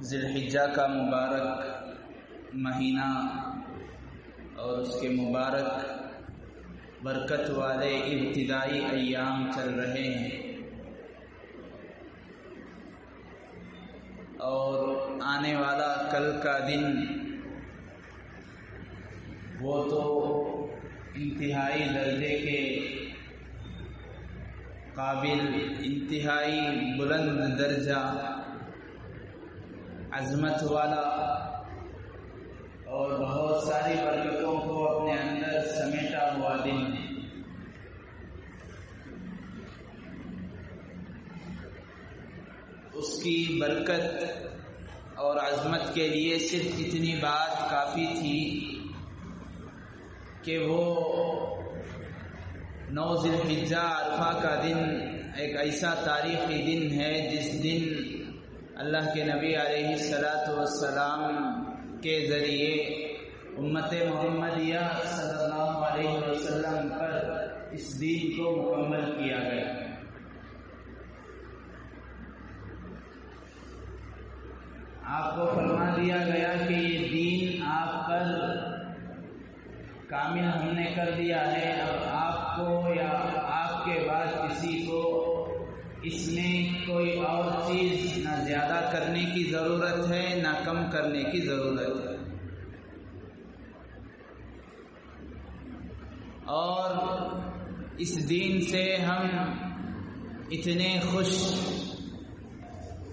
ذی الحجہ کا مبارک مہینہ اور اس کے مبارک برکت والے ابتدائی ایام چل رہے ہیں، اور آنے والا کل کا دن وہ تو انتہائی درجے کے قابل، انتہائی بلند درجہ، عظمت والا اور بہت ساری برکتوں کو اپنے اندر سمیٹا ہوا دن ہے۔ اس کی برکت اور عظمت کے لیے صرف اتنی بات کافی تھی کہ وہ 9 ذی الحجہ عرفہ کا دن ایک ایسا تاریخی دن ہے جس دن اللہ کے نبی علیہ الصلاۃ والسلام کے ذریعے امت محمدیہ صلی اللہ علیہ وسلم پر اس دین کو مکمل کیا گیا۔ آپ کو فرما دیا گیا کہ یہ دین آپ پر کامل ہم نے کر دیا ہے، اب آپ کو یا آپ کے بعد کسی کو اس میں کوئی اور چیز نہ زیادہ کرنے کی ضرورت ہے نہ کم کرنے کی ضرورت ہے۔ اور اس دین سے ہم اتنے خوش،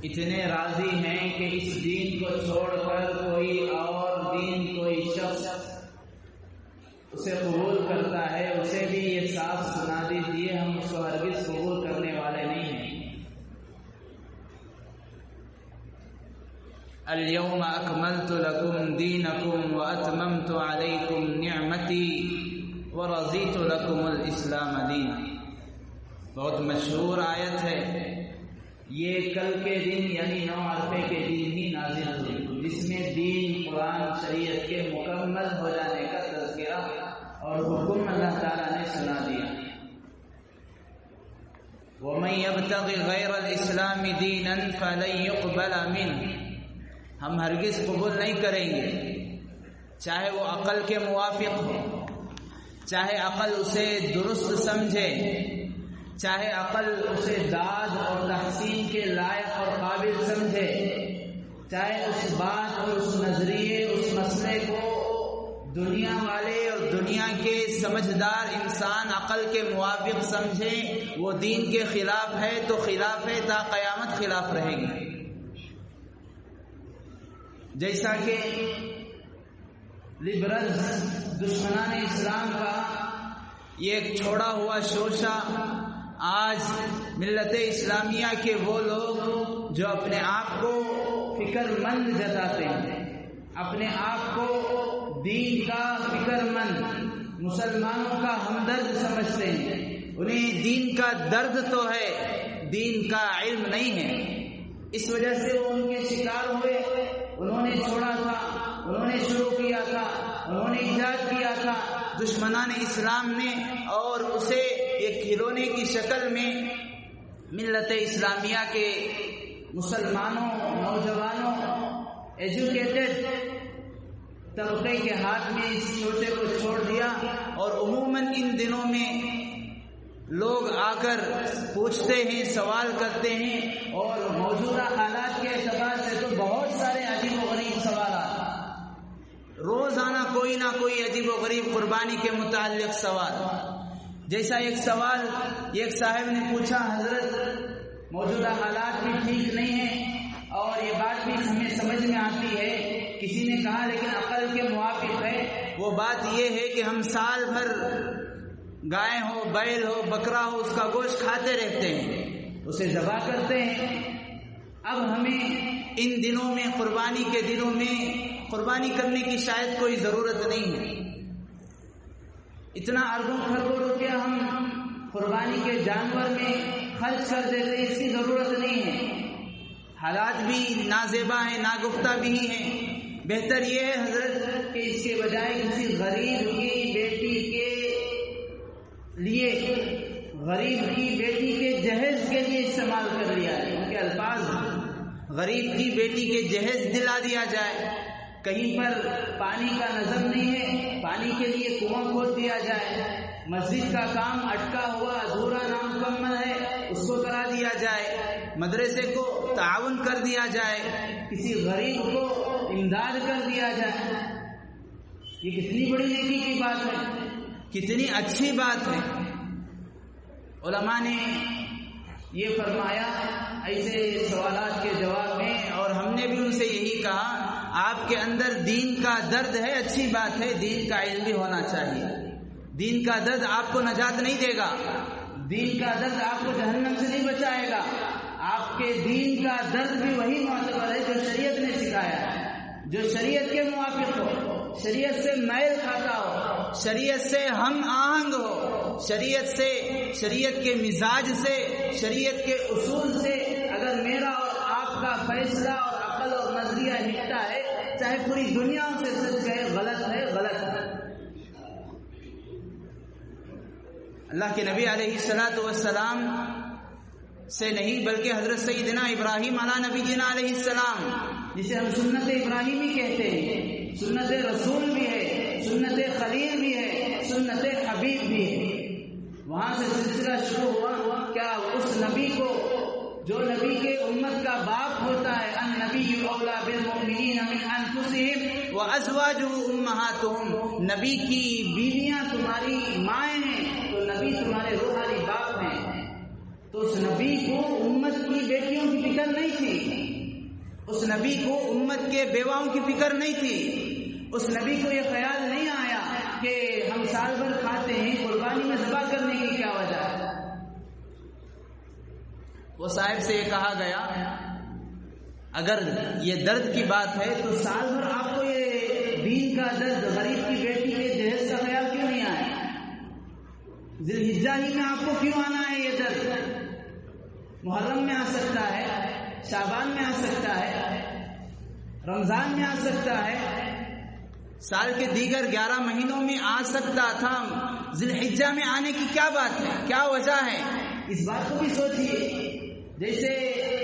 اتنے راضی ہیں کہ اس دین کو چھوڑ کر کوئی اور دین، کوئی شخص اسے قبول کرتا ہے، اسے بھی یہ صاف سنا دیجیے ہم اس کو ہرگز قبول کرنے والے نہیں ہیں۔ اليوم اکملت لکم دینکم واتممت علیکم نعمتی ورضیت لکم الاسلام دینا۔ بہت مشہور آیت ہے، یہ کل کے دن یعنی 9 عرفے کے دن ہی نازل ہوئی، جس میں دین، قرآن، شریعت کے مکمل ہو جانے کا تذکرہ اور حکم اللہ تعالیٰ نے سنا دیا۔ وَمَن يَبْتَغِ غَيْرَ الْإِسْلَامِ دِينًا فَلَن يُقْبَلَ مِنْهُ، ہم ہرگز قبول نہیں کریں گے، چاہے وہ عقل کے موافق ہو، چاہے عقل اسے درست سمجھے، چاہے عقل اسے داد اور تحسین کے لائق اور قابل سمجھے، چاہے اس بات اور اس نظریے، اس مسئلے کو دنیا والے اور دنیا کے سمجھدار انسان عقل کے موافق سمجھیں، وہ دین کے خلاف ہے تو خلاف ہے، تا قیامت خلاف رہے گی۔ جیسا کہ لبرلز، دشمنان اسلام کا یہ ایک چھوڑا ہوا شوشہ آج ملت اسلامیہ کے وہ لوگ جو اپنے آپ کو فکر مند جتاتے ہیں، اپنے آپ کو دین کا فکر مند، مسلمانوں کا ہمدرد سمجھتے ہیں، انہیں دین کا درد تو ہے، دین کا علم نہیں ہے، اس وجہ سے وہ ان کے شکار ہوئے۔ انہوں نے چھوڑا تھا، انہوں نے شروع کیا تھا، انہوں نے ایجاد کیا تھا دشمنان اسلام نے، اور اسے ایک کھلونے کی شکل میں ملت اسلامیہ کے مسلمانوں، نوجوانوں، ایجوکیٹڈ طبقے کے ہاتھ میں اس چھوٹے کو چھوڑ دیا۔ اور عموماً ان دنوں میں لوگ آ کر پوچھتے ہیں، سوال کرتے ہیں، اور موجودہ حالات کے اعتبار سے تو بہت سارے عجیب و غریب سوالات، روزانہ کوئی نہ کوئی عجیب و غریب قربانی کے متعلق سوال۔ جیسا ایک سوال ایک صاحب نے پوچھا، حضرت موجودہ حالات بھی ٹھیک نہیں ہیں اور یہ بات بھی ہمیں سمجھ میں آتی ہے، کسی نے کہا لیکن عقل کے موافق ہے، وہ بات یہ ہے کہ ہم سال بھر گائے ہو، بیل ہو، بکرا ہو، اس کا گوشت کھاتے رہتے ہیں، اسے ذبح کرتے ہیں، اب ہمیں ان دنوں میں، قربانی کے دنوں میں قربانی کرنے کی شاید کوئی ضرورت نہیں ہے، اتنا اربوں کھربوں روپیہ ہم قربانی کے جانور میں خرچ کر دیتے، اس کی ضرورت نہیں ہے، حالات بھی نازیبا ہیں، ناگفتہ بھی ہیں، بہتر یہ ہے حضرت کہ اس کے بجائے کسی غریب کی بیٹی کے لیے، غریب کی بیٹی کے جہیز کے لیے استعمال کر لیا ہے، ان کے الفاظ غریب کی بیٹی کے جہیز دلا دیا جائے، کہیں پر پانی کا نظم نہیں ہے پانی کے لیے کنواں کھود دیا جائے، مسجد کا کام اٹکا ہوا ادھورا نامکمل ہے اس کو کرا دیا جائے، مدرسے کو تعاون کر دیا جائے، کسی غریب کو امداد کر دیا جائے، یہ کتنی بڑی نیکی کی بات ہے، کتنی اچھی بات ہے۔ علماء نے یہ فرمایا ایسے سوالات کے جواب میں، اور ہم نے بھی ان سے یہی کہا آپ کے اندر دین کا درد ہے، اچھی بات ہے، دین کا علم بھی ہونا چاہیے۔ دین کا درد آپ کو نجات نہیں دے گا، دین کا درد آپ کو جہنم سے نہیں بچائے گا، آپ کے دین کا درد بھی وہی معتبر ہے جو شریعت نے سکھایا ہے، جو شریعت کے موافق ہو، شریعت سے میل کھاتا ہو، شریعت سے ہم آہنگ ہو، شریعت کے مزاج سے، شریعت کے اصول سے اگر میرا اور آپ کا فیصلہ اور عقل اور نظریہ ہٹتا ہے، چاہے پوری دنیا سے سچ کہے غلط ہے، غلط ہے۔ اللہ کے نبی علیہ الصلوۃ والسلام سے نہیں بلکہ حضرت سیدنا ابراہیم علی نبینا علیہ السلام، جسے ہم سنت ابراہیمی کہتے ہیں، سنت رسول بھی ہے، سنت خلیل بھی ہے، سنت حبیب بھی ہے، وہاں سے سلسلہ شروع ہوا۔ کیا اس نبی کو جو نبی کے امت کا باپ ہوتا ہے، النبی اولا بالمؤمنین من انفسہم وازواجہ امہاتہم، نبی کی بیویاں تمہاری مائیں ہیں تو نبی تمہارے روحانی باپ ہیں، تو اس نبی کو امت کی بیٹیوں کی فکر نہیں تھی، اس نبی کو امت کے بیواؤں کی فکر نہیں تھی، اس نبی کو یہ خیال نہیں آیا کہ ہم سال بھر کھاتے ہیں، قربانی میں ذبح کرنے کی کیا وجہ ہے۔ وہ صاحب سے یہ کہا گیا اگر یہ درد کی بات ہے تو سال بھر آپ کو یہ دین کا درد، غریب کی بیٹی کے جہیز کا خیال کیوں نہیں آیا؟ ذی الحجہ ہی میں آپ کو کیوں آنا ہے یہ درد؟ محرم میں آ سکتا ہے، شعبان میں آ سکتا ہے، رمضان میں آ سکتا ہے، سال کے دیگر 11 مہینوں میں آ سکتا تھا، ذی الحجہ میں آنے کی کیا بات ہے، کیا وجہ ہے؟ اس بات کو بھی سوچیے۔ جیسے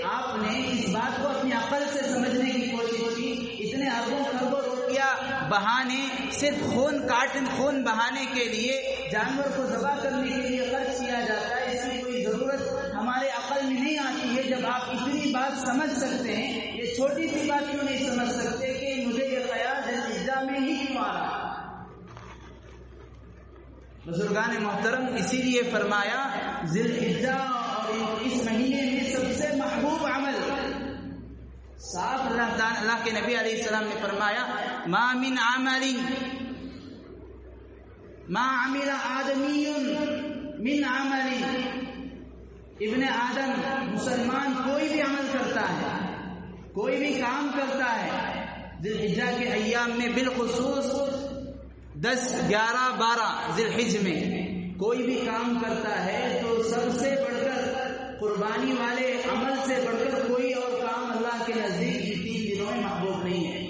آپ نے اس بات کو اپنی عقل سے سمجھنے کی کوشش کی، اتنے اربوں خربوں روپیہ بہانے، صرف خون بہانے کے لیے، جانور کو ذبح کرنے کے لیے خرچ کیا جاتا ہے، اس کی کوئی ضرورت ہمارے عقل میں نہیں آتی ہے۔ جب آپ اتنی بات سمجھ سکتے ہیں، یہ چھوٹی سی بات کیوں نہیں سمجھ سکتے کہ مجھے یہ خیال ذی الحجہ میں ہی کیوں آ رہا؟ بزرگان محترم اسی لیے فرمایا ذی الحجہ اور اس مہینے میں سب سے محبوب عمل، صاف اللہ کے نبی علیہ السلام نے فرمایا ما من عمل ما عمل آدمی من عمل، ابن آدم مسلمان کوئی بھی عمل کرتا ہے، کوئی بھی کام کرتا ہے ذی الحجہ کے ایام میں، بالخصوص 10، 11، 12 ذی الحج میں کوئی بھی کام کرتا ہے تو سب سے بڑھ کر قربانی والے عمل سے بڑھ کر کوئی اور کام اللہ کے نزدیک 3 دنوں میں محبوب نہیں ہے۔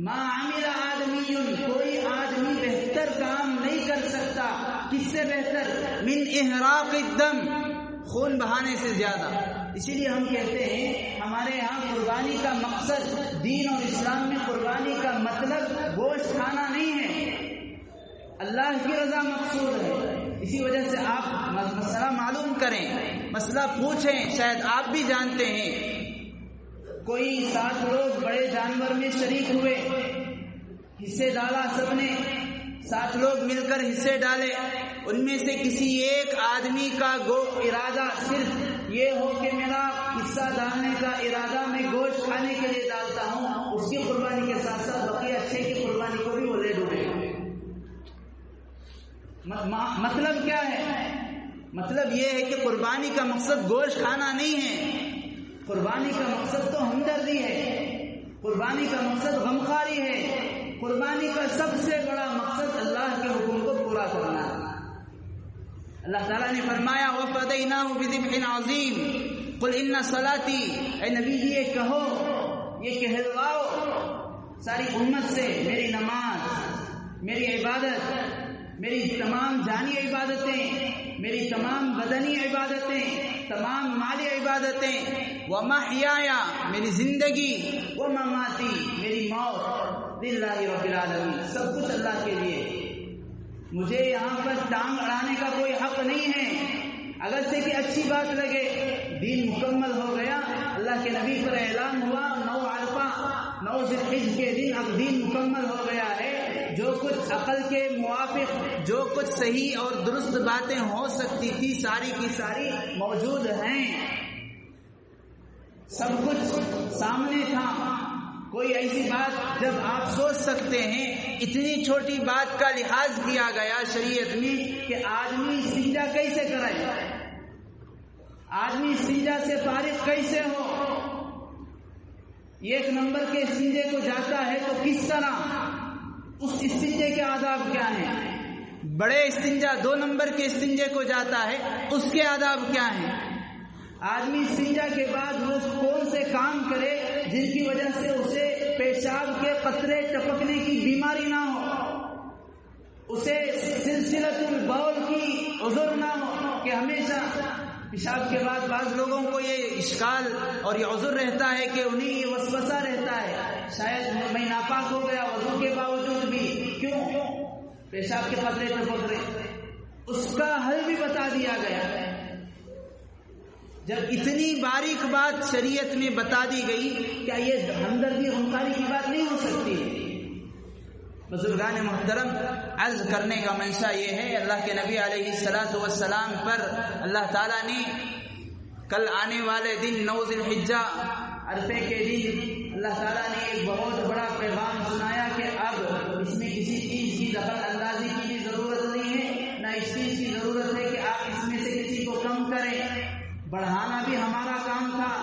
ما عمل آدمی، کوئی آدمی بہتر کام نہیں کر سکتا، کس سے بہتر؟ من احراق الدم، خون بہانے سے زیادہ۔ اسی لیے ہم کہتے ہیں ہمارے یہاں قربانی کا مقصد، دین اور اسلام میں قربانی کا مطلب گوشت کھانا نہیں ہے، اللہ کی رضا مقصود ہے۔ اسی وجہ سے آپ مسئلہ معلوم کریں، مسئلہ پوچھیں، شاید آپ بھی جانتے ہیں کوئی 7 لوگ بڑے جانور میں شریک ہوئے، حصے ڈالا، سب نے 7 لوگ مل کر حصے ڈالے، ان میں سے کسی ایک آدمی کا ارادہ صرف یہ ہو کہ میرا حصہ ڈالنے کا ارادہ میں گوشت کھانے کے لیے ڈالتا ہوں، اس کی قربانی کے ساتھ ساتھ بقیہ اچھے کی قربانی کو بھی وہ لے ڈوبے۔ مطلب کیا ہے؟ مطلب یہ ہے کہ قربانی کا مقصد گوشت کھانا نہیں ہے، قربانی کا مقصد تو ہمدردی ہے، قربانی کا مقصد غمخواری ہے، قربانی کا سب سے بڑا مقصد اللہ کے حکم کو پورا کرنا ہے۔ اللہ تعالیٰ نے فرمایا وَفَدَيْنَاهُ بِذِبْحٍ عَظِيمٍ قُلْ إِنَّ صَلَاتِي، اے نبی جی یہ کہو، یہ کہلواؤ ساری امت سے، میری نماز، میری عبادت، میری تمام جانی عبادتیں، میری تمام بدنی عبادتیں، تمام مالی عبادتیں، ومحیایا میری زندگی، ومماتی میری موت، للہ رب العالمین، سب کچھ اللہ کے لیے۔ مجھے یہاں پر ٹانگ اڑانے کا کوئی حق نہیں ہے، اگر سے کہ اچھی بات لگے۔ دین مکمل ہو گیا، اللہ کے نبی پر اعلان ہوا 9 عرفہ 9 ذی الحجہ کے دن اب دین مکمل ہو گیا ہے۔ جو کچھ عقل کے موافق، جو کچھ صحیح اور درست باتیں ہو سکتی تھی، ساری کی ساری موجود ہیں، سب کچھ سامنے تھا۔ کوئی ایسی بات جب آپ سوچ سکتے ہیں، اتنی چھوٹی بات کا لحاظ کیا گیا شریعت میں کہ آدمی استنجا کیسے کرے، آدمی استنجا سے فارغ کیسے ہو، ایک نمبر کے استنجے کو جاتا ہے تو کس طرح، اس استنجے کے آداب کیا ہیں، بڑے استنجا 2 نمبر کے استنجے کو جاتا ہے اس کے آداب کیا ہیں، آدمی استنجا کے بعد وہ کون سے کام کرے جن کی وجہ سے اسے پیشاب کے قطرے ٹپکنے کی بیماری نہ ہو، اسے سلسلۃ البول کی عذر نہ ہو کہ ہمیشہ پیشاب کے بعد بعض لوگوں کو یہ اشکال اور یہ عذر رہتا ہے کہ انہیں یہ وسوسہ رہتا ہے، شاید میں ناپاک ہو گیا وضو کے باوجود بھی، کیوں پیشاب کے قطرے ٹپک رہے، اس کا حل بھی بتا دیا گیا۔ جب اتنی باریک بات شریعت میں بتا دی گئی، کیا یہ ہمدردی غمخواری کی بات نہیں ہو سکتی؟ بزرگان محترم، عرض کرنے کا منشا یہ ہے، اللہ کے نبی علیہ الصلوۃ والسلام پر اللہ تعالیٰ نے کل آنے والے دن 9 ذی الحجہ عرفے کے دن اللہ تعالیٰ نے ایک بہت بڑا پیغام سنایا کہ اب اس میں کسی چیز کی دخل اندازی کی بھی ضرورت نہیں ہے، نہ اس چیز کی ضرورت ہے کہ آپ اس میں سے کسی کو کم کریں، بڑھانا بھی ہمارا کام تھا،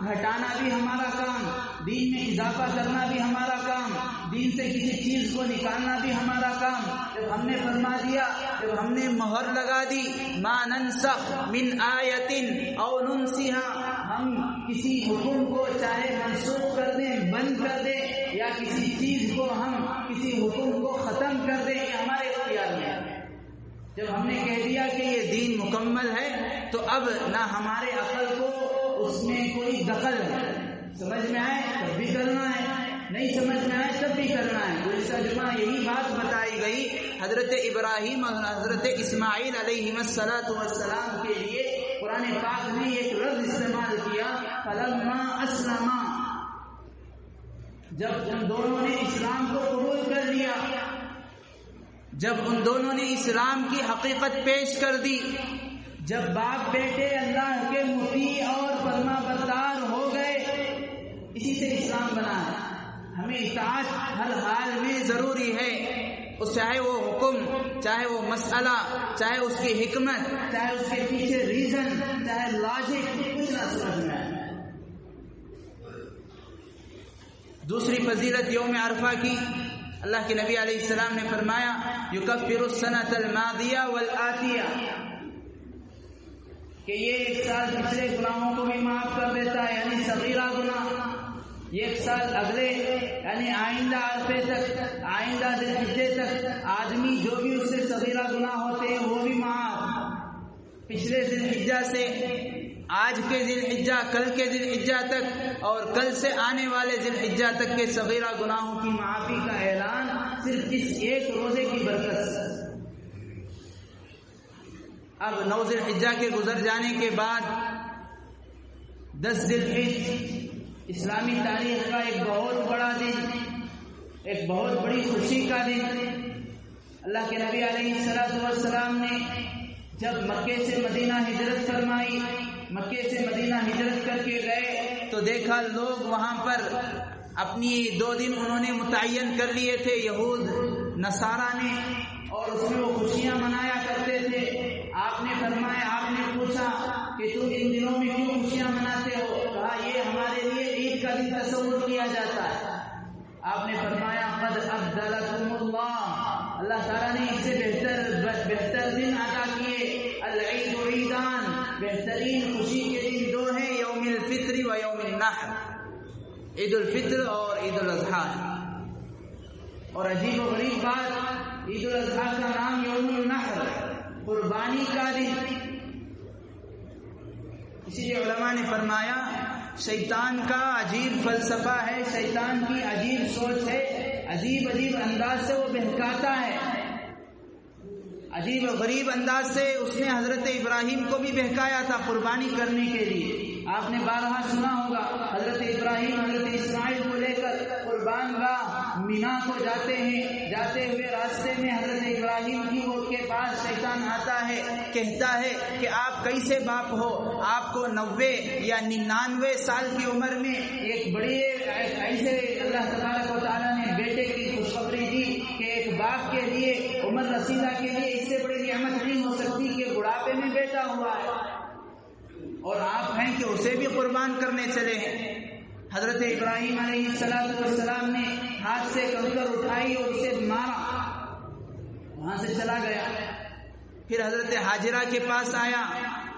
گھٹانا بھی ہمارا کام، دین میں اضافہ کرنا بھی ہمارا کام، دین سے کسی چیز کو نکالنا بھی ہمارا کام۔ جب ہم نے فرما دیا، جب ہم نے مہر لگا دی، ما ننسخ من آیت او ننسها، ہم کسی حکم کو چاہے منسوخ کر دیں، بند کر دیں، یا کسی چیز کو ہم کسی حکم کو ختم کر دیں، یہ ہمارے اختیار میں ہے۔ جب ہم نے کہہ دیا کہ یہ دین مکمل ہے تو اب نہ ہمارے عقل کو اس میں کوئی دخل ہے، سمجھ میں آئے تب بھی کرنا ہے، نہیں سمجھ میں آئے تب بھی کرنا ہے۔ گزشتہ جمعہ یہی بات بتائی گئی، حضرت ابراہیم اور حضرت اسماعیل علیہ السلام کے لیے قرآن پاک نے ایک لفظ استعمال کیا، فلما اسلما، جب ان دونوں نے اسلام کو قبول کر لیا، جب ان دونوں نے اسلام کی حقیقت پیش کر دی، جب باپ بیٹے اللہ کے مطیع اور فرما بردار ہو گئے، اسی سے اسلام بنا ہے۔ ہمیں اطاعت ہر حال میں ضروری ہے، چاہے وہ حکم، چاہے وہ مسئلہ، چاہے اس کی حکمت، چاہے اس کے پیچھے ریزن، چاہے لاجک، کچھ نہ سمجھ میں آئے۔ دوسری فضیلت یوم عرفہ کی، اللہ کے نبی علیہ السلام نے فرمایا یکفر السنۃ الماضیہ والآتیہ، کہ یہ ایک سال پچھلے گناہوں کو بھی معاف کر دیتا ہے، یعنی صغیرہ گناہ، ایک سال اگلے یعنی آئندہ عرفے تک، آئندہ ذی الحجہ تک آدمی جو بھی اس سے صغیرہ گناہ ہوتے ہیں وہ بھی معاف، پچھلے ذی الحجہ سے آج کے ذی الحجہ، کل کے ذی الحجہ تک، اور کل سے آنے والے ذی الحجہ تک کے صغیرہ گناہوں کی معافی کا اعلان صرف اس ایک روزے کی برکت سے۔ اب 9 ذی الحجہ کے گزر جانے کے بعد 10 ذی الحجہ اسلامی تاریخ کا ایک بہت بڑا دن، ایک بہت بڑی خوشی کا دن۔ اللہ کے نبی علیہ السلام نے جب مکے سے مدینہ ہجرت فرمائی، مکے سے مدینہ ہجرت کر کے گئے تو دیکھا لوگ وہاں پر اپنی 2 دن انہوں نے متعین کر لیے تھے، یہود نصارہ نے، اور اس میں وہ خوشیاں منایا کرتے تھے۔ آپ نے فرمایا، آپ نے پوچھا کہ تم ان دنوں میں کیوں خوشیاں مناتے ہو؟ کہا یہ ہمارے لیے عید کا دن تصور کیا جاتا ہے۔ آپ نے فرمایا قد ابدلکم اللہ تعالیٰ نے اس سے بہتر دن عطا کیے۔ العید عیدان، بہترین خوشی کے دن 2 ہیں، یوم الفطر و یوم النحر، عید الفطر اور عید الاضحیٰ۔ اور عجیب و غریب بات، عید الاضحیٰ کا نام یوم النحر، قربانی کا دن. اسی لیے علماء نے فرمایا شیطان کا عجیب فلسفہ ہے، شیطان کی عجیب سوچ ہے، عجیب عجیب انداز سے وہ بہکاتا ہے. عجیب و غریب انداز سے اس نے حضرت ابراہیم کو بھی بہکایا تھا قربانی کرنے کے لیے. آپ نے بارہا سنا ہوگا حضرت ابراہیم حضرت اسماعیل کو لے کر قربان گاہ مینا کو جاتے ہیں. جاتے ہوئے راستے میں حضرت ابراہیم کی وہ کے پاس شیطان آتا ہے، کہتا ہے کہ آپ کیسے باپ ہو، آپ کو 90 یا 99 سال کی عمر میں ایک بڑی ایسے اللہ تبارک و تعالیٰ نے بیٹے کی خوشخبری دی کہ ایک باپ کے لیے عمر رسیدہ کے لیے اس سے بڑی نعمت نہیں ہو سکتی کہ بڑھاپے میں بیٹا ہوا ہے، اور آپ ہیں کہ اسے بھی قربان کرنے چلے ہیں. حضرت ابراہیم علیہ السلام نے ہاتھ سے کنکر اٹھائی اور اسے مارا، وہاں سے چلا گیا. پھر حضرت حاجرہ کے پاس آیا،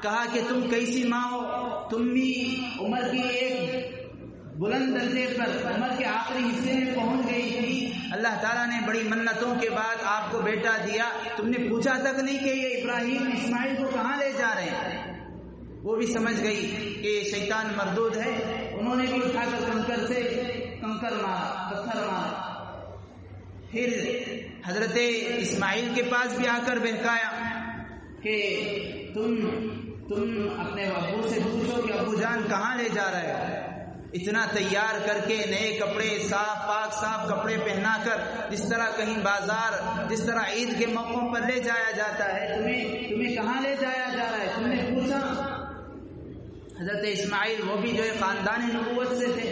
کہا کہ تم کیسی ماں ہو، تم بھی عمر کی ایک بلند درجے پر، عمر کے آخری حصے میں پہنچ گئی تھی، اللہ تعالیٰ نے بڑی منتوں کے بعد آپ کو بیٹا دیا، تم نے پوچھا تک نہیں کہ یہ ابراہیم اسماعیل کو کہاں لے جا رہے ہیں. وہ بھی سمجھ گئی کہ شیطان مردود ہے، انہوں نے بھی اٹھا کر کنکر مارا، پتھر مارا. پھر حضرت اسماعیل کے پاس بھی آ کر بہکایا کہ تم اپنے ابو سے پوچھو کہ ابو جان کہاں لے جا رہے ہو. اتنا تیار کر کے نئے کپڑے صاف کپڑے پہنا کر جس طرح کہیں بازار، جس طرح عید کے موقعوں پر لے جایا جاتا ہے، تمہیں کہاں لے جایا جا رہا ہے، تم نے پوچھا. حضرت اسماعیل وہ بھی جو ہے خاندان نبوت سے تھے،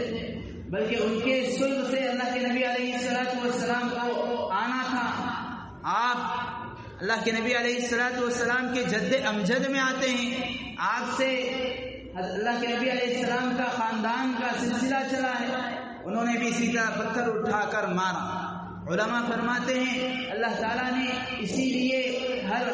بلکہ ان کے سلب سے اللہ کے نبی علیہ السلام کو آنا تھا. آپ اللہ کے نبی علیہ السلام کے جد امجد میں آتے ہیں، آپ سے اللہ کے نبی علیہ السلام کا خاندان کا سلسلہ چلا ہے. انہوں نے بھی اسی طرح پتھر اٹھا کر مارا. علماء فرماتے ہیں اللہ تعالیٰ نے اسی لیے ہر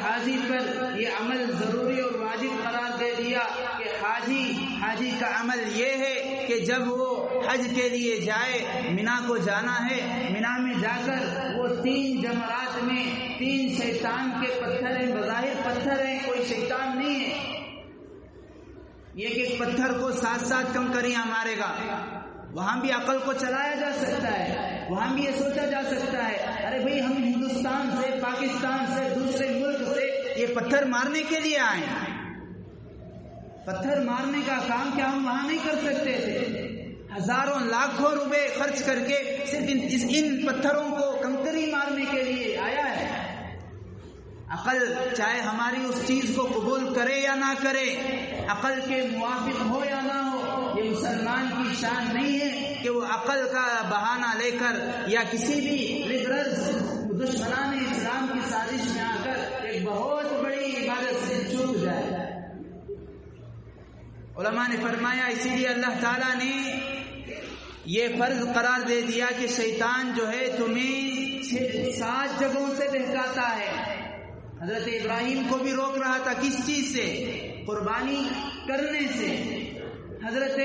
حاجی پر یہ عمل ضروری اور واجب قرار دے دیا کہ حاجی کا عمل یہ ہے کہ جب وہ حج کے لیے جائے، مینا کو جانا ہے، مینا میں جا کر وہ 3 جمرات میں 3 شیطان کے پتھر ہیں، بظاہر پتھر ہیں، کوئی شیطان نہیں ہے. یہ کہ ایک پتھر کو 7 کنکریاں مارے گا، وہاں بھی عقل کو چلایا جا سکتا ہے، وہاں بھی یہ سوچا جا سکتا ہے ارے بھئی ہم ہندوستان سے، پاکستان سے، دوسرے ملک سے یہ پتھر مارنے کے لیے آئے ہیں، پتھر مارنے کا کام کیا ہم وہاں نہیں کر سکتے تھے؟ ہزاروں لاکھوں روپے خرچ کر کے صرف ان پتھروں کو کنکری مارنے کے لیے آیا ہے. عقل چاہے ہماری اس چیز کو قبول کرے یا نہ کرے، عقل کے موافق ہو یا نہ ہو، یہ مسلمان کی شان نہیں ہے کہ وہ عقل کا بہانہ لے کر یا کسی بھی دشمنان اسلام کی سازش میں آ کر ایک بہت بڑی عبادت سے چوک جائے. علماء نے فرمایا اسی لیے اللہ تعالیٰ نے یہ فرض قرار دے دیا کہ شیطان جو ہے تمہیں 7 جگہوں سے بہکاتا ہے. حضرت ابراہیم کو بھی روک رہا تھا، کس چیز سے؟ قربانی کرنے سے. حضرت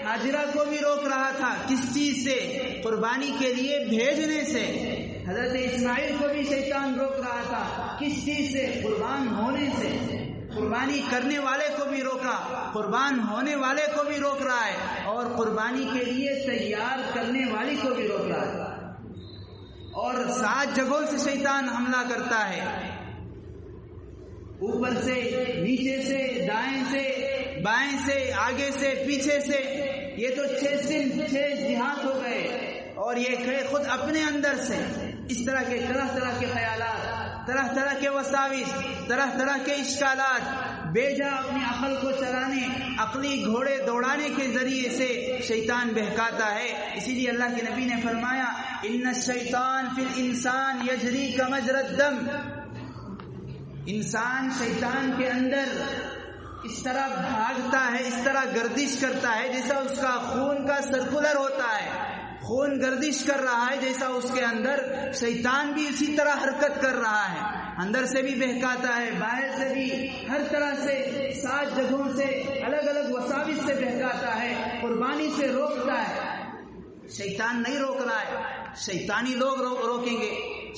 حاجرہ کو بھی روک رہا تھا، کس چیز سے؟ قربانی کے لیے بھیجنے سے. حضرت اسماعیل کو بھی شیطان روک رہا تھا، کس چیز سے؟ قربان ہونے سے. قربانی کرنے والے کو بھی روکا، قربان ہونے والے کو بھی روک رہا ہے، اور قربانی کے لیے تیار کرنے والی کو بھی روک رہا ہے. اور 7 جگہوں سے شیطان حملہ کرتا ہے، اوپر سے، نیچے سے، دائیں سے، بائیں سے، آگے سے، پیچھے سے. یہ تو 6 جہات ہو گئے، اور یہ خود اپنے اندر سے اس طرح کے طرح کے خیالات، طرح کے وساوس، طرح کے اشکالات بیجا اپنی عقل کو چلانے، عقلی گھوڑے دوڑانے کے ذریعے سے شیطان بہکاتا ہے. اسی لیے اللہ کے نبی نے فرمایا ان الشیطان فی الانسان یجری کمجری الدم. انسان شیطان کے اندر اس طرح بھاگتا ہے، اس طرح گردش کرتا ہے جیسا اس کا خون کا سرکولر ہوتا ہے، خون گردش کر رہا ہے جیسا اس کے اندر شیطان بھی اسی طرح حرکت کر رہا ہے. اندر سے بھی بہکاتا ہے، باہر سے بھی، ہر طرح سے 7 جگہوں سے الگ وساوس سے بہکاتا ہے، قربانی سے روکتا ہے. شیطان نہیں روک رہا ہے، شیطانی لوگ روکیں گے.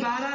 12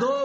2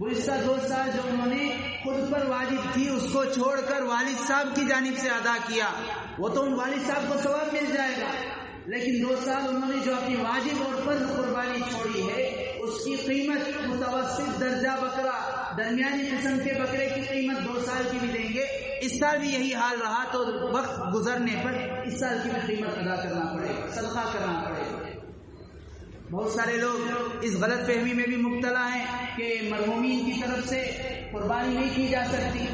گزشتہ 2 سال جو انہوں نے خود پر واجب تھی اس کو چھوڑ کر والد صاحب کی جانب سے ادا کیا، وہ تو ان والد صاحب کو ثواب مل جائے گا، لیکن 2 سال انہوں نے جو اپنی واجب اور فرض قربانی چھوڑی ہے اس کی قیمت متوسط درجہ بکرا، درمیانی قسم کے بکرے کی قیمت 2 سال کی بھی دیں گے۔ اس سال بھی یہی حال رہا تو وقت گزرنے پر اس سال کی بھی قیمت ادا کرنا پڑے گا، صدقہ کرنا پڑے گا۔ بہت سارے لوگ اس غلط فہمی میں بھی مبتلا ہیں کہ مرحومین کی طرف سے قربانی نہیں کی جا سکتی،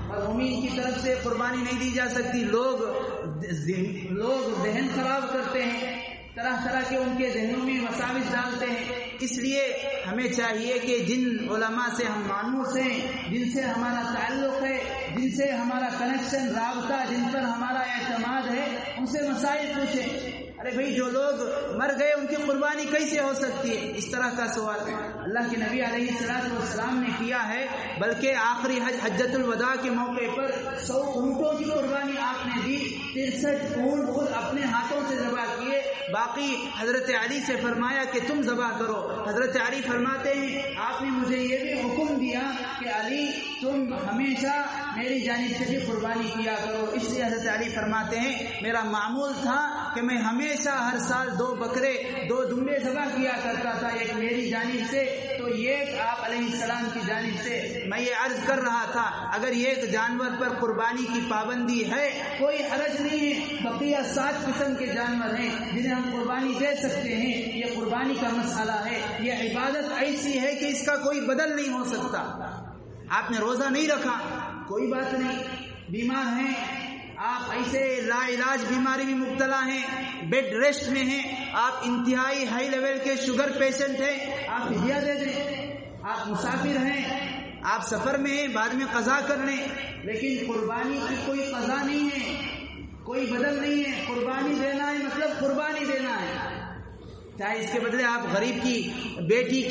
مرحومین کی طرف سے قربانی نہیں دی جا سکتی۔ لوگ ذہن خراب کرتے ہیں، طرح طرح کے ان کے ذہنوں میں وساوس ڈالتے ہیں۔ اس لیے ہمیں چاہیے کہ جن علماء سے ہم مانوس ہیں، جن سے ہمارا تعلق ہے، جن سے ہمارا کنیکشن، رابطہ، جن پر ہمارا اعتماد ہے، ان سے مسائل پوچھیں۔ ارے بھائی جو لوگ مر گئے ان کی قربانی کیسے ہو سکتی ہے؟ اس طرح کا سوال اللہ کے نبی علیہ السلام نے کیا ہے، بلکہ آخری حجۃ الوداع کے موقع پر 100 اونٹوں کی قربانی آپ نے دی، 63 اونٹ خود اپنے ہاتھوں سے ذبح کیے، باقی حضرت علی سے فرمایا کہ تم ذبح کرو۔ حضرت علی فرماتے ہیں آپ نے مجھے یہ بھی حکم دیا کہ علی تم ہمیشہ میری جانب سے بھی قربانی کیا کرو، اس لیے حضرت علی فرماتے ہیں میرا معمول تھا کہ میں ہمیشہ ہر سال 2 بکرے 2 دمبے ذبح کیا کرتا تھا، ایک میری جانب سے تو ایک آپ علیہ السلام کی جانب سے۔ میں یہ عرض کر رہا تھا اگر ایک جانور پر قربانی کی پابندی ہے کوئی حرج نہیں ہے، بقیہ 7 قسم کے جانور ہیں جنہیں ہم قربانی دے سکتے ہیں۔ یہ قربانی کا مسئلہ ہے، یہ عبادت ایسی ہے کہ اس کا کوئی بدل نہیں ہو سکتا۔ آپ نے روزہ نہیں رکھا کوئی بات نہیں، بیمار ہیں آپ، ایسے لا علاج بیماری میں مبتلا ہیں، بیڈ ریسٹ میں ہیں، آپ انتہائی ہائی لیول کے شوگر پیشنٹ ہیں، آپ فدیہ دے دیں۔ آپ مسافر ہیں، آپ سفر میں ہیں، بعد میں قضا کر لیں، لیکن قربانی کی کوئی قضا نہیں ہے، کوئی بدل نہیں ہے۔ قربانی دینا ہے مطلب قربانی دینا ہے، چاہے اس کے بدلے آپ غریب کی بیٹی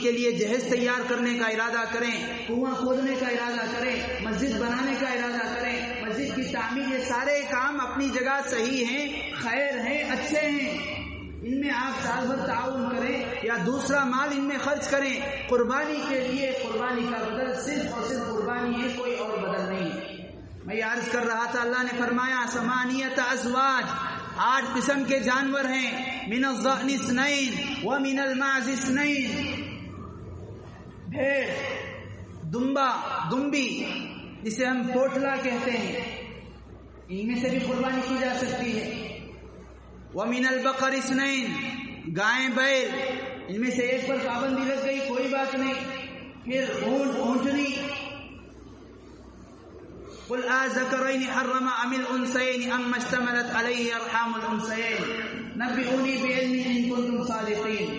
کے لیے جہیز تیار کرنے کا ارادہ کریں، کنواں کھودنے کا ارادہ کریں، مسجد بنانے کا ارادہ کریں، مسجد کی تعمیر، یہ سارے کام اپنی جگہ صحیح ہیں، خیر ہیں، اچھے ہیں، ان میں آپ سال بھر تعاون کریں یا دوسرا مال ان میں خرچ کریں۔ قربانی کے لیے قربانی کا بدل صرف اور صرف قربانی ہے، کوئی اور بدل نہیں ہے۔ میں یہ عرض کر رہا تھا اللہ نے فرمایا 8 ازواج، 8 قسم کے جانور ہیں، من الضأن 2 ومن المعز 2، بھیڑ، دمبا، دمبی جسے ہم پوٹلا کہتے ہیں، ان میں سے بھی قربانی کی جا سکتی ہے۔ ومن البقر 2، گائیں بیل، ان میں سے ایک پر پابندی لگ گئی کوئی بات نہیں۔ پھر اونٹ، اونٹنی، قل آذکرین حرم ام الانثیین اما اشتملت علیہ ارحام الانثیین نبئونی بعلم ان کنتم صادقین۔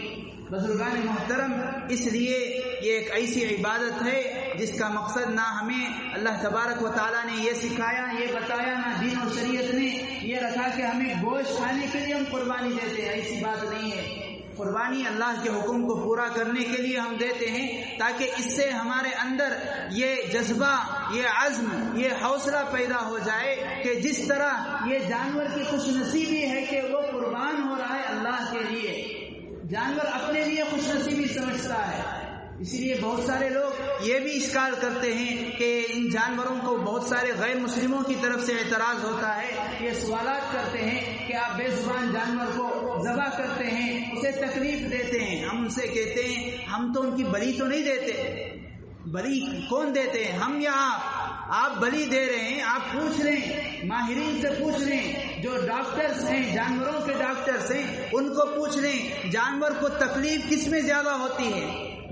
بزرگان محترم، اس لیے یہ ایک ایسی عبادت ہے جس کا مقصد نہ ہمیں اللہ تبارک و تعالیٰ نے یہ سکھایا، یہ بتایا، نہ دین و شریعت نے یہ رکھا کہ ہمیں گوشت کھانے کے لیے ہم قربانی دیتے ہیں، ایسی بات نہیں ہے۔ قربانی اللہ کے حکم کو پورا کرنے کے لیے ہم دیتے ہیں تاکہ اس سے ہمارے اندر یہ جذبہ، یہ عزم، یہ حوصلہ پیدا ہو جائے کہ جس طرح یہ جانور کی خوش نصیبی ہے کہ وہ قربان ہو رہا ہے اللہ کے لیے، جانور اپنے لیے خوش نصیبی سمجھتا ہے۔ اسی لیے بہت سارے لوگ یہ بھی اشکال کرتے ہیں کہ ان جانوروں کو بہت سارے غیر مسلموں کی طرف سے اعتراض ہوتا ہے، یہ سوالات کرتے ہیں کہ آپ بے زبان جانور کو ذبح کرتے ہیں، اسے تکلیف دیتے ہیں۔ ہم ان سے کہتے ہیں ہم تو ان کی بلی تو نہیں دیتے، بلی کون دیتے ہیں، ہم یا آپ بلی دے رہے ہیں۔ آپ پوچھ لیں، ماہرین سے پوچھ لیں، جو ڈاکٹرز ہیں، جانوروں کے ڈاکٹرز ہیں، ان کو پوچھ لیں جانور کو تکلیف کس میں زیادہ ہوتی ہے،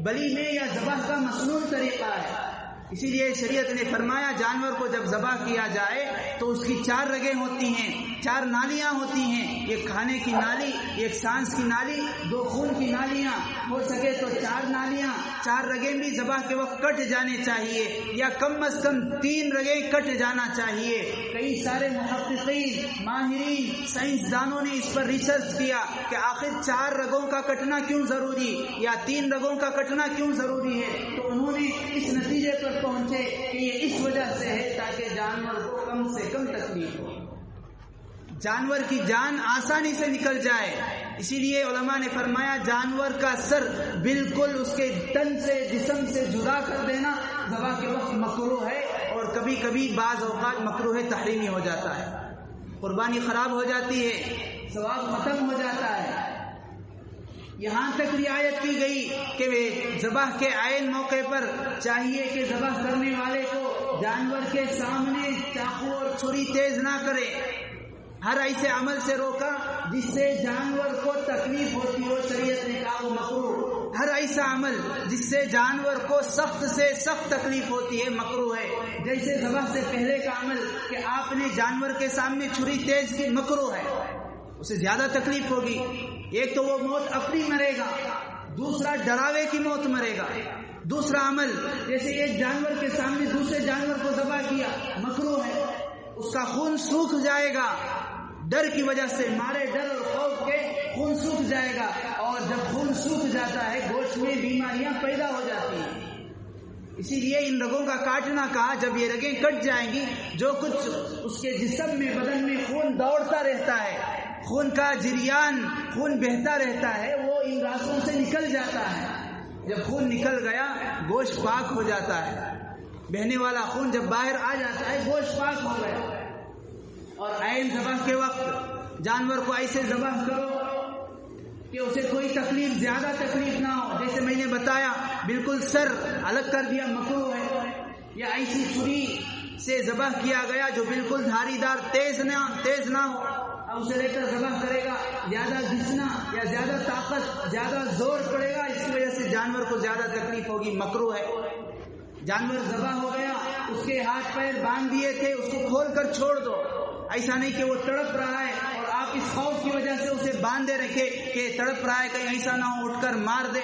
بلی میں یا ذبح کا مسنون طریقہ ہے۔ اسی لیے شریعت نے فرمایا جانور کو جب ذبح کیا جائے تو اس کی 4 رگیں ہوتی ہیں، 4 نالیاں ہوتی ہیں، ایک کھانے کی نالی، ایک سانس کی نالی، 2 خون کی نالیاں، ہو سکے تو 4 نالیاں، 4 رگیں بھی ذبح کے وقت کٹ جانے چاہیے یا کم از کم 3 رگیں کٹ جانا چاہیے۔ کئی سارے محققین، ماہرین، سائنسدانوں نے اس پر ریسرچ کیا کہ آخر 4 رگوں کا کٹنا کیوں ضروری یا 3 رگوں کا کٹنا کیوں ضروری ہے، تو انہوں نے اس نتیجے پر پہنچے کہ یہ اس وجہ سے ہے تاکہ جانور کو کم سے کم تکلیف ہو، جانور کی جان آسانی سے نکل جائے۔ اسی لیے علماء نے فرمایا جانور کا سر بالکل اس کے تن سے جسم سے جدا کر دینا ذبح کے وقت مکروہ ہے، اور کبھی کبھی بعض اوقات مکروہ تحریمی ہو جاتا ہے، قربانی خراب ہو جاتی ہے، ثواب ختم ہو جاتا ہے۔ یہاں تک رعایت کی گئی کہ ذبح کے عین موقع پر چاہیے کہ ذبح کرنے والے کو جانور کے سامنے چاقو اور چھری تیز نہ کرے، ہر ایسے عمل سے روکا جس سے جانور کو تکلیف ہوتی ہو، شریعت نے کہا وہ مکروہ، ہر ایسا عمل جس سے جانور کو سخت سے سخت تکلیف ہوتی ہے مکروہ ہے، جیسے ذبح سے پہلے کا عمل کہ آپ نے جانور کے سامنے چھری تیز کی، مکروہ ہے، اسے زیادہ تکلیف ہوگی، ایک تو وہ موت اپنی مرے گا، دوسرا ڈراوے کی موت مرے گا۔ دوسرا عمل جیسے ایک جانور کے سامنے دوسرے جانور کو ذبح کیا، مکروہ ہے، اس کا خون سوکھ جائے گا، ڈر کی وجہ سے، مارے ڈر اور خوف کے خون سوکھ جائے گا، اور جب خون سوکھ جاتا ہے گوشت میں بیماریاں پیدا ہو جاتی ہیں۔ اسی لیے ان رگوں کا کاٹنا کہا، جب یہ رگیں کٹ جائیں گی جو کچھ اس کے جسم میں بدن میں خون دوڑتا رہتا ہے، خون کا جریان، خون بہتا رہتا ہے، وہ ان راستوں سے نکل جاتا ہے۔ جب خون نکل گیا گوشت پاک ہو جاتا ہے، بہنے والا خون جب باہر آ جاتا ہے گوشت پاک ہو گیا۔ اور عین ذبح کے وقت جانور کو ایسے ذبح کرو کہ اسے کوئی تکلیف، زیادہ تکلیف نہ ہو، جیسے میں نے بتایا بالکل سر الگ کر دیا مکروہ ہے، یا ایسی چھری سے ذبح کیا گیا جو بالکل دھاری دار تیز نہ ہو، اب اسے لے کر ذبح کرے گا، زیادہ گھسنا یا زیادہ طاقت، زیادہ زور پڑے گا، اس کی وجہ سے جانور کو زیادہ تکلیف ہوگی، مکروہ ہے۔ جانور ذبح ہو گیا، اس کے ہاتھ پیر باندھ دیے تھے، اس کو کھول کر چھوڑ دو، ایسا نہیں کہ وہ تڑپ رہا ہے اور آپ اس خوف کی وجہ سے اسے باندھے رکھے کہ تڑپ رہا ہے کہیں ایسا نہ ہو اٹھ کر مار دے،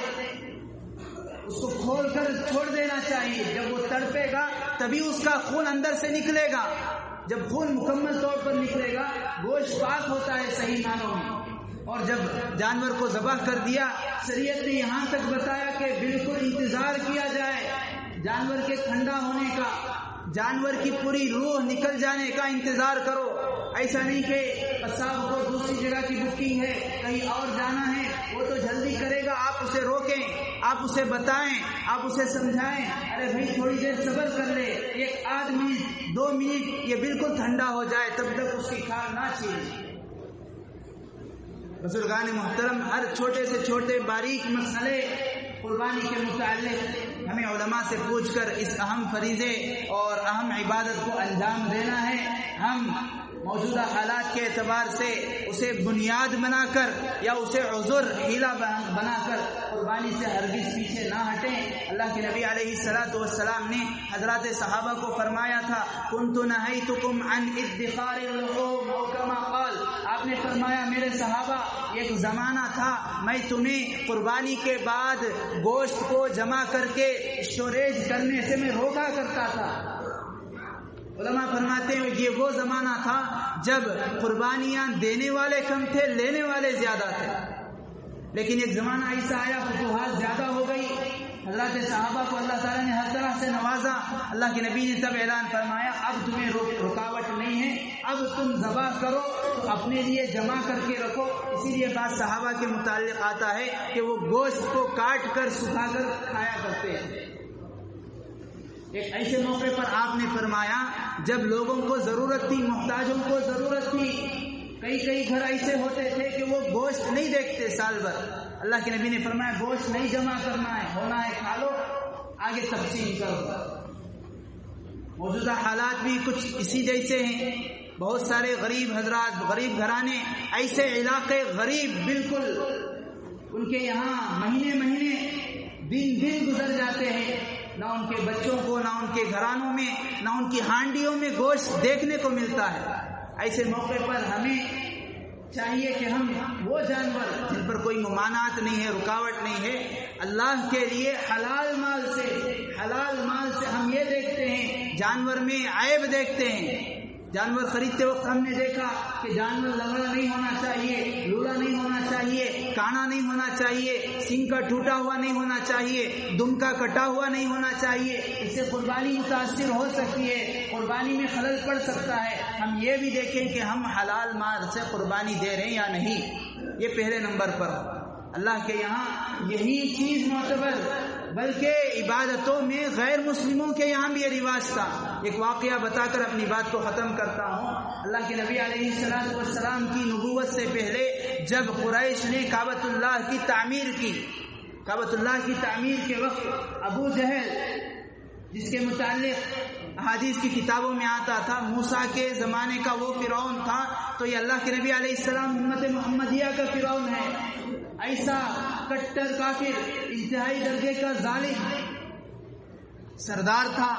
اس کو کھول کر چھوڑ دینا چاہیے۔ جب وہ تڑپے گا تبھی اس کا خون اندر سے نکلے گا، جب خون مکمل طور پر نکلے گا گوشت پاک ہوتا ہے صحیح معنوں میں۔ اور جب جانور کو ذبح کر دیا، شریعت نے یہاں تک بتایا کہ بالکل انتظار کیا جائے جانور کے ٹھنڈا ہونے کا، جانور کی پوری روح نکل جانے کا انتظار کرو، ایسا نہیں کہ قصاب کو دوسری جگہ کی بکنگ ہے، کہیں اور جانا ہے، وہ تو جلدی کرے گا، آپ اسے روکیں، آپ اسے بتائیں، آپ اسے سمجھائیں، ارے بھائی تھوڑی دیر صبر کر لے، 1 منٹ 2 منٹ، یہ بالکل ٹھنڈا ہو جائے تب تک اس کی کھال نہ چھیلیں۔ بزرگان محترم، ہر چھوٹے سے چھوٹے باریک مسئلے قربانی کے متعلق ہمیں علماء سے پوچھ کر اس اہم فریضے اور اہم عبادت کو انجام دینا ہے۔ ہم موجودہ حالات کے اعتبار سے اسے بنیاد بنا کر یا اسے عذر ہیلا بنا کر قربانی سے ہرگز پیچھے نہ ہٹیں۔ اللہ کے نبی علیہ الصلوۃ والسلام نے حضرات صحابہ کو فرمایا تھا، کنت نہیتکم عن ادخار اللحوم او کما قال، آپ نے فرمایا میرے صحابہ ایک زمانہ تھا میں تمہیں قربانی کے بعد گوشت کو جمع کر کے اسٹوریج کرنے سے میں روکا کرتا تھا۔ علماء فرماتے ہیں یہ وہ زمانہ تھا جب قربانیاں دینے والے کم تھے، لینے والے زیادہ تھے، لیکن ایک زمانہ ایسا آیا فتوحات زیادہ ہو گئی، حضرات صحابہ کو اللہ تعالیٰ نے ہر طرح سے نوازا، اللہ کے نبی نے تب اعلان فرمایا اب تمہیں رکاوٹ نہیں ہے، اب تم ذبح کرو تو اپنے لیے جمع کر کے رکھو۔ اسی لیے بعض صحابہ کے متعلق آتا ہے کہ وہ گوشت کو کاٹ کر سکھا کر کھایا کرتے ہیں۔ ایک ایسے موقع پر آپ نے فرمایا جب لوگوں کو ضرورت تھی، محتاجوں کو ضرورت تھی، کئی گھر ایسے ہوتے تھے کہ وہ گوشت نہیں دیکھتے سال بھر، اللہ کے نبی نے فرمایا گوشت نہیں جمع کرنا ہے، ہونا ہے کھا لو، آگے تقسیم کرو۔ موجودہ حالات بھی کچھ اسی جیسے ہیں، بہت سارے غریب حضرات، غریب گھرانے، ایسے علاقے غریب بالکل، ان کے یہاں مہینے دن گزر جاتے ہیں، نہ ان کے بچوں کو، نہ ان کے گھرانوں میں، نہ ان کی ہانڈیوں میں گوشت دیکھنے کو ملتا ہے۔ ایسے موقع پر ہمیں چاہیے کہ ہم وہ جانور جن پر کوئی ممانعت نہیں ہے، رکاوٹ نہیں ہے، اللہ کے لیے حلال مال سے ہم یہ دیکھتے ہیں، جانور میں عیب دیکھتے ہیں۔ جانور خریدتے وقت ہم نے دیکھا کہ جانور لنگڑا نہیں ہونا چاہیے، لولا نہیں ہونا چاہیے، کانا نہیں ہونا چاہیے، سینگ کا ٹوٹا ہوا نہیں ہونا چاہیے، دم کا کٹا ہوا نہیں ہونا چاہیے، اس سے قربانی متاثر ہو سکتی ہے، قربانی میں خلل پڑ سکتا ہے۔ ہم یہ بھی دیکھیں کہ ہم حلال مال سے قربانی دے رہے ہیں یا نہیں۔ یہ پہلے نمبر پر ہو۔ اللہ کے یہاں یہی چیز معتبر، بلکہ عبادتوں میں غیر مسلموں کے یہاں بھی یہ رواج تھا۔ ایک واقعہ بتا کر اپنی بات کو ختم کرتا ہوں۔ اللہ کے نبی علیہ السلام کی نبوت سے پہلے جب قریش نے کعبۃ اللہ کی تعمیر کی، کعبۃ اللہ کی تعمیر کے وقت ابو جہل، جس کے متعلق احادیث کی کتابوں میں آتا تھا موسیٰ کے زمانے کا وہ فرعون تھا، تو یہ اللہ کے نبی علیہ السلام امت محمدیہ کا فرعون ہے۔ ایسا کٹر کافر، انتہائی درجے کا ظالم سردار تھا۔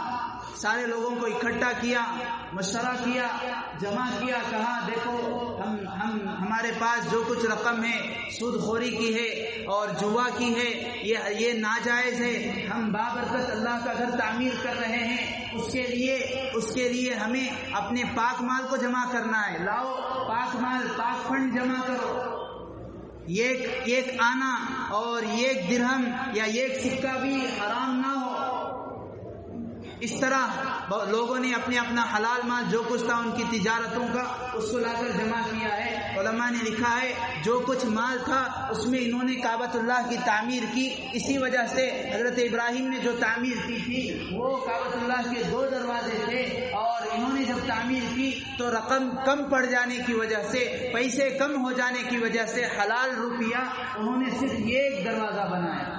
سارے لوگوں کو اکٹھا کیا، مشورہ کیا، جمع کیا، کہا دیکھو ہمارے پاس جو کچھ رقم ہے سود خوری کی ہے اور جوا کی ہے، یہ ناجائز ہے۔ ہم بابرکت اللہ کا گھر تعمیر کر رہے ہیں، اس کے لیے ہمیں اپنے پاک مال کو جمع کرنا ہے۔ لاؤ پاک مال، پاک فنڈ جمع کرو۔ ایک آنا اور ایک درہم یا ایک سکہ بھی حرام نہ ہو۔ اس طرح لوگوں نے اپنا حلال مال جو کچھ تھا ان کی تجارتوں کا، اس کو لا کر جمع کیا ہے۔ علماء نے لکھا ہے جو کچھ مال تھا اس میں انہوں نے کعبۃ اللہ کی تعمیر کی۔ اسی وجہ سے حضرت ابراہیم نے جو تعمیر کی تھی وہ کعبۃ اللہ کے 2 دروازے تھے، اور انہوں نے جب تعمیر کی تو رقم کم پڑ جانے کی وجہ سے، پیسے کم ہو جانے کی وجہ سے حلال روپیہ انہوں نے صرف ایک دروازہ بنایا،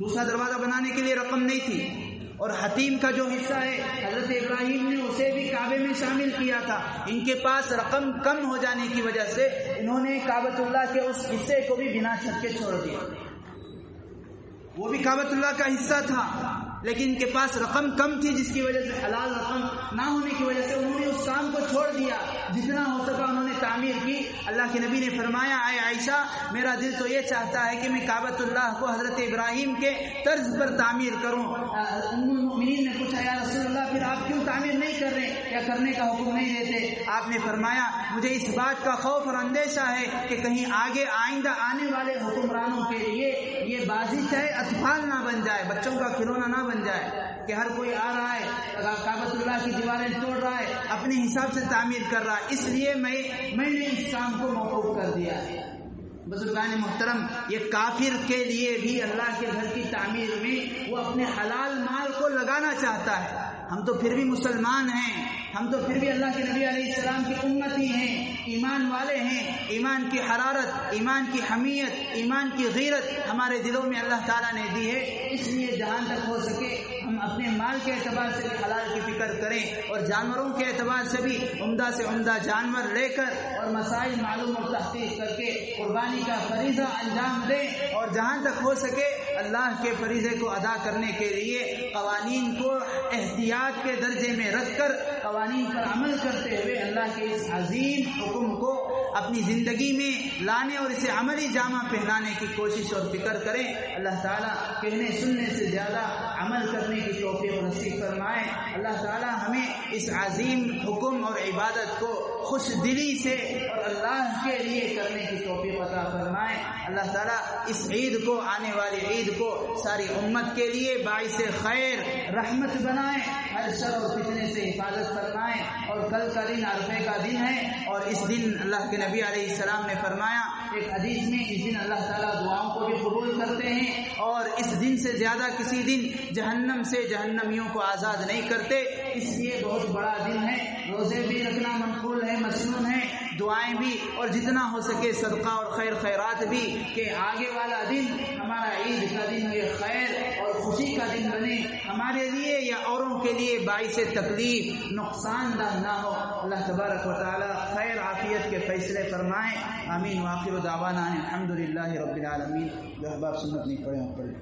دوسرا دروازہ بنانے کے لیے رقم نہیں تھی۔ اور حتیم کا جو حصہ ہے حضرت ابراہیم نے اسے بھی کعبے میں شامل کیا تھا۔ ان کے پاس رقم کم ہو جانے کی وجہ سے انہوں نے کعبۃ اللہ کے اس حصے کو بھی بنا چھت کے چھوڑ دیا۔ وہ بھی کعبۃ اللہ کا حصہ تھا، لیکن ان کے پاس رقم کم تھی، جس کی وجہ سے حلال رقم نہ ہونے کی وجہ سے انہوں نے اس کام کو چھوڑ دیا۔ جتنا ہو سکا انہوں نے تعمیر کی۔ اللہ کے نبی نے فرمایا اے عائشہ، میرا دل تو یہ چاہتا ہے کہ میں کعبۃ اللہ کو حضرت ابراہیم کے طرز پر تعمیر کروں۔ ام المؤمنین نے پوچھا یا رسول اللہ پھر آپ کیوں تعمیر نہیں کر رہے یا کرنے کا حکم نہیں دیتے؟ آپ نے فرمایا مجھے اس بات کا خوف اور اندیشہ ہے کہ کہیں آگے آئندہ آنے والے حکمرانوں کے لیے یہ بازی چاہے اطفال نہ بن جائے، بچوں کا کھلونا نہ بن جائے، کہ ہر کوئی آ رہا ہے کعبۃ اللہ کی دیواریں توڑ رہا ہے، اپنے حساب سے تعمیر کر رہا ہے، اس لیے میں نے اس کام کو موقوف کر دیا ہے۔ بزرگان محترم، یہ کافر کے لیے بھی اللہ کے گھر کی تعمیر میں وہ اپنے حلال مال کو لگانا چاہتا ہے۔ ہم تو پھر بھی مسلمان ہیں، ہم تو پھر بھی اللہ کے نبی علیہ السلام کی امتی ہیں، ایمان والے ہیں۔ ایمان کی حرارت، ایمان کی حمیت، ایمان کی غیرت ہمارے دلوں میں اللہ تعالیٰ نے دی ہے۔ اس لیے جہاں تک ہو سکے ہم اپنے مال کے اعتبار سے بھی حلال کی فکر کریں، اور جانوروں کے اعتبار سے بھی عمدہ سے عمدہ جانور لے کر اور مسائل معلوم اور تحقیق کر کے قربانی کا فریضہ انجام دیں، اور جہاں تک ہو سکے اللہ کے فریضے کو ادا کرنے کے لیے قوانین کو احتیاط کے درجے میں رکھ کر قوانین پر عمل کرتے ہوئے اللہ کے اس عظیم حکم کو اپنی زندگی میں لانے اور اسے عملی جامہ پہنانے کی کوشش اور فکر کریں۔ اللہ تعالیٰ کہنے سننے سے زیادہ عمل کرنے کی توفیق نصیب فرمائے۔ اللہ تعالیٰ ہمیں اس عظیم حکم اور عبادت کو خوش دلی سے اور اللہ کے لیے کرنے کی توفیق عطا فرمائے۔ اللہ تعالیٰ اس عید کو، آنے والی عید کو ساری امت کے لیے باعث خیر رحمت بنائے، ہر شر اور فتنے سے حفاظت فرمائے۔ اور کل کا دن عرفے کا دن ہے، اور اس دن اللہ کے نبی علیہ السلام نے فرمایا ایک حدیث میں اس دن اللہ تعالیٰ دعاؤں کو بھی قبول کرتے ہیں، اور اس دن سے زیادہ کسی دن جہنم سے جہنمیوں کو آزاد نہیں کرتے۔ اس لیے بہت بڑا دن ہے، روزے بھی رکھنا منقول ہے، مسنون ہے، دعائیں بھی، اور جتنا ہو سکے صدقہ اور خیر خیرات بھی، کہ آگے والا دن ہمارا عید کا دن یہ خیر اور خوشی کا دن بنے، ہمارے لیے یا اوروں کے لیے باعث تکلیف نقصان دہ نہ ہو۔ اللہ تبارک و تعالی خیر عافیت کے فیصلے فرمائیں۔ آمین۔ وآخر دعوانا الحمدللہ رب العالمین۔ جو احباب سنت نہیں پڑھے ہوں پڑھے۔